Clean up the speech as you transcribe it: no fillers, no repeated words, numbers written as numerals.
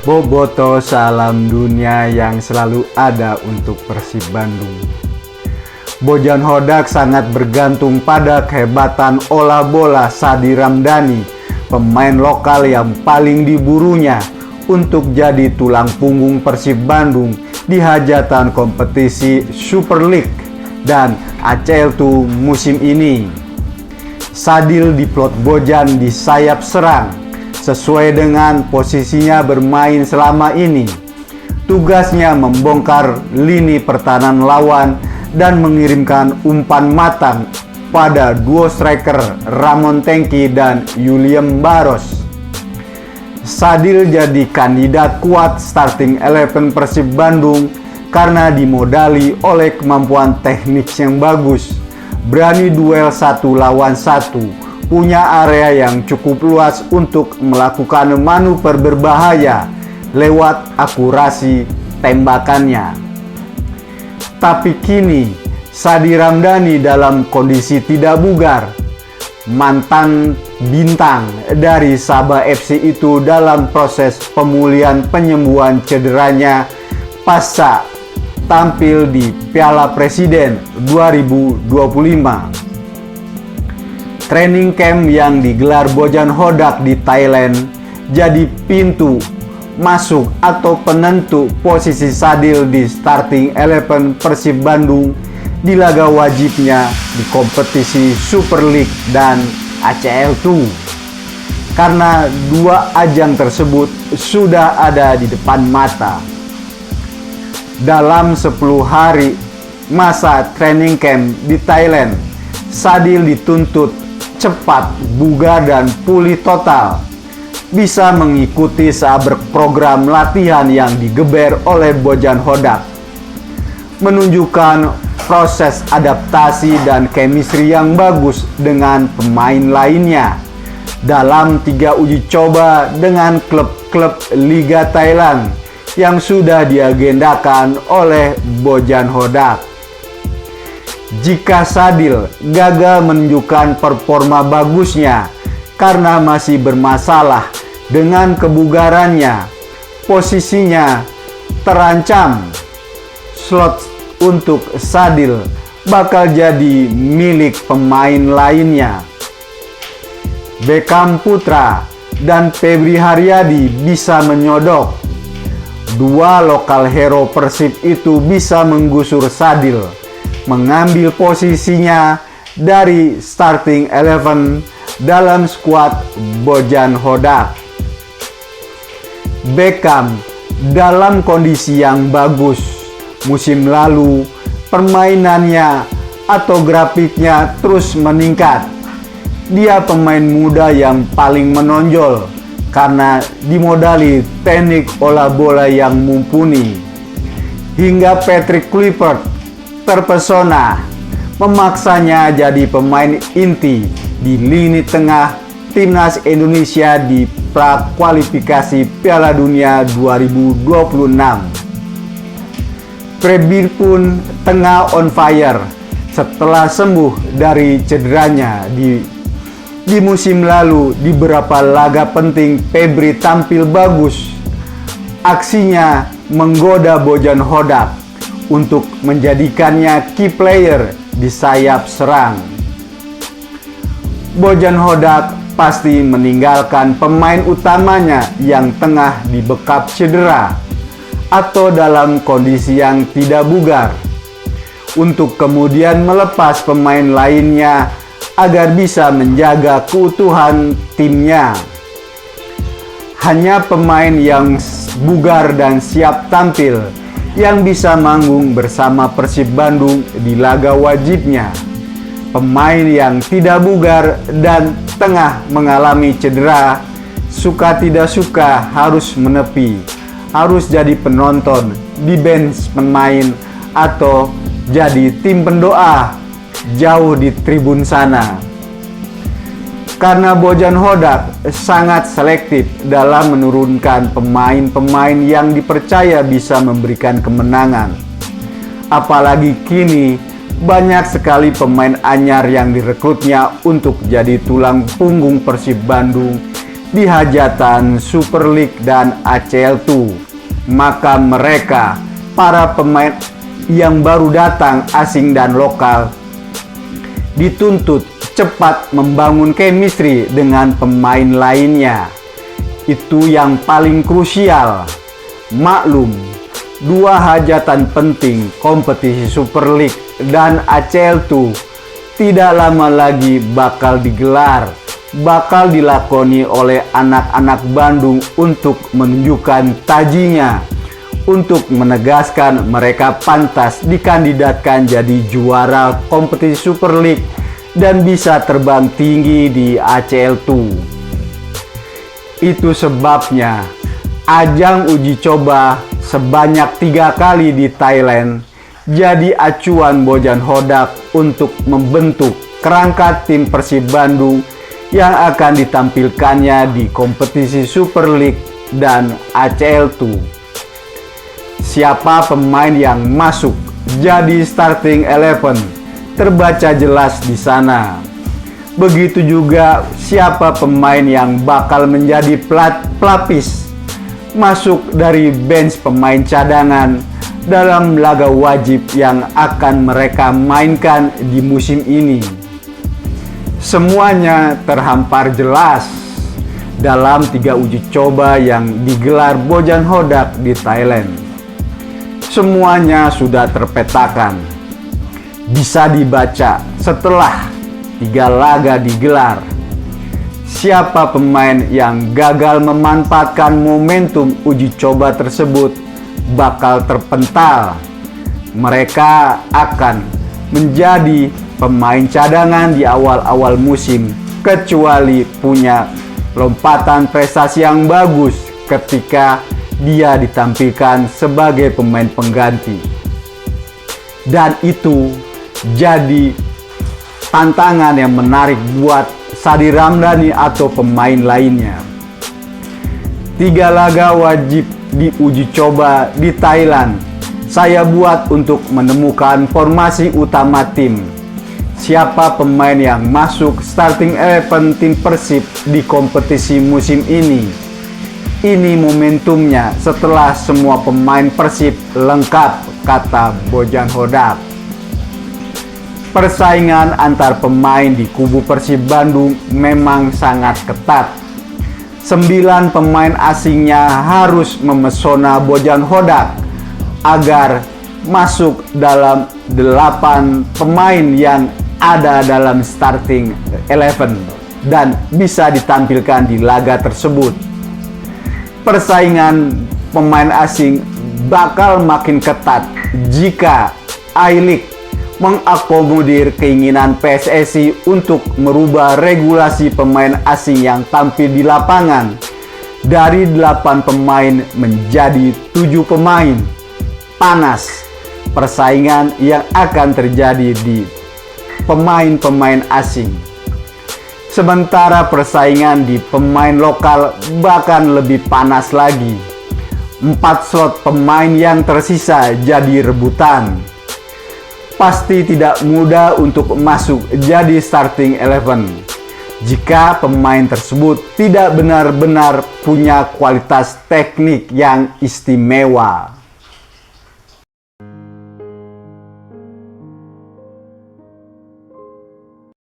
Boboto, salam dunia yang selalu ada untuk Persib Bandung. Bojan Hodak sangat bergantung pada kehebatan olah bola Sadi Ramdhani, pemain lokal yang paling diburunya untuk jadi tulang punggung Persib Bandung di hajatan kompetisi Super League dan ACL2 musim ini. Sadil diplot Bojan di sayap serang sesuai dengan posisinya bermain selama ini. Tugasnya membongkar lini pertahanan lawan dan mengirimkan umpan matang pada duo striker Ramon Tengki dan William Barros. Sadil jadi kandidat kuat starting 11 Persib Bandung karena dimodali oleh kemampuan teknik yang bagus, berani duel 1 lawan 1, punya area yang cukup luas untuk melakukan manuver berbahaya lewat akurasi tembakannya. Tapi kini Sadi Ramdhani dalam kondisi tidak bugar. Mantan bintang dari Sabah FC itu dalam proses pemulihan penyembuhan cederanya pasca tampil di Piala Presiden 2025. Training camp yang digelar Bojan Hodak di Thailand jadi pintu masuk atau penentu posisi Sadil di starting 11 Persib Bandung di laga wajibnya di kompetisi Super League dan ACL2. Karena dua ajang tersebut sudah ada di depan mata. Dalam 10 hari masa training camp di Thailand, Sadil dituntut cepat, bugar, dan pulih total, bisa mengikuti sabrek program latihan yang digeber oleh Bojan Hodak, menunjukkan proses adaptasi dan chemistry yang bagus dengan pemain lainnya dalam 3 uji coba dengan klub-klub Liga Thailand yang sudah diagendakan oleh Bojan Hodak. Jika Sadil gagal menunjukkan performa bagusnya karena masih bermasalah dengan kebugarannya, posisinya terancam. Slot untuk Sadil bakal jadi milik pemain lainnya. Beckham Putra dan Febri Haryadi bisa menyodok. Dua lokal hero Persib itu bisa menggusur Sadil, mengambil posisinya dari starting 11 dalam skuad Bojan Hodak. Beckham dalam kondisi yang bagus. Musim lalu permainannya atau grafiknya terus meningkat. Dia pemain muda yang paling menonjol karena dimodali teknik olah bola yang mumpuni. Hingga Patrick Kluivert terpesona, memaksanya jadi pemain inti di lini tengah timnas Indonesia di prakualifikasi Piala Dunia 2026. Febri pun tengah on fire setelah sembuh dari cederanya di musim lalu. Di beberapa laga penting Febri tampil bagus. Aksinya menggoda Bojan Hodak untuk menjadikannya key player di sayap serang. Bojan Hodak pasti meninggalkan pemain utamanya yang tengah dibekap cedera atau dalam kondisi yang tidak bugar, untuk kemudian melepas pemain lainnya agar bisa menjaga keutuhan timnya. Hanya pemain yang bugar dan siap tampil yang bisa manggung bersama Persib Bandung di laga wajibnya. Pemain yang tidak bugar dan tengah mengalami cedera, suka tidak suka harus menepi, harus jadi penonton di bench pemain atau jadi tim pendoa jauh di tribun sana. Karena Bojan Hodak sangat selektif dalam menurunkan pemain-pemain yang dipercaya bisa memberikan kemenangan. Apalagi kini banyak sekali pemain anyar yang direkrutnya untuk jadi tulang punggung Persib Bandung di hajatan Super League dan ACL2. Maka mereka, para pemain yang baru datang asing dan lokal, dituntut cepat membangun chemistry dengan pemain lainnya. Itu yang paling krusial. Maklum, dua hajatan penting kompetisi Super League dan ACL2 tidak lama lagi bakal digelar, bakal dilakoni oleh anak-anak Bandung untuk menunjukkan tajinya, untuk menegaskan mereka pantas dikandidatkan jadi juara kompetisi Super League dan bisa terbang tinggi di ACL2. Itu sebabnya ajang uji coba sebanyak 3 kali di Thailand jadi acuan Bojan Hodak untuk membentuk kerangka tim Persib Bandung yang akan ditampilkannya di kompetisi Super League dan ACL2. Siapa pemain yang masuk jadi starting 11 terbaca jelas di sana. Begitu juga siapa pemain yang bakal menjadi pelapis masuk dari bench pemain cadangan dalam laga wajib yang akan mereka mainkan di musim ini. Semuanya terhampar jelas dalam 3 uji coba yang digelar Bojan Hodak di Thailand. Semuanya sudah terpetakan, bisa dibaca setelah 3 laga digelar. Siapa pemain yang gagal memanfaatkan momentum uji coba tersebut bakal terpental. Mereka akan menjadi pemain cadangan di awal-awal musim, kecuali punya lompatan prestasi yang bagus ketika dia ditampilkan sebagai pemain pengganti. Dan itu jadi tantangan yang menarik buat Sadi Ramdhani atau pemain lainnya. 3 laga wajib diuji coba di Thailand saya buat untuk menemukan formasi utama tim. Siapa pemain yang masuk starting 11 tim Persib di kompetisi musim ini. Ini momentumnya setelah semua pemain Persib lengkap, kata Bojan Hodak. Persaingan antar pemain di kubu Persib Bandung memang sangat ketat. 9 pemain asingnya harus memesona Bojan Hodak agar masuk dalam 8 pemain yang ada dalam starting 11 dan bisa ditampilkan di laga tersebut. Persaingan pemain asing bakal makin ketat jika I-League mengakomodir keinginan PSSI untuk merubah regulasi pemain asing yang tampil di lapangan dari 8 pemain menjadi 7 pemain. Panas persaingan yang akan terjadi di pemain-pemain asing. Sementara persaingan di pemain lokal bahkan lebih panas lagi. 4 slot pemain yang tersisa jadi rebutan. Pasti tidak mudah untuk masuk jadi starting 11 jika pemain tersebut tidak benar-benar punya kualitas teknik yang istimewa.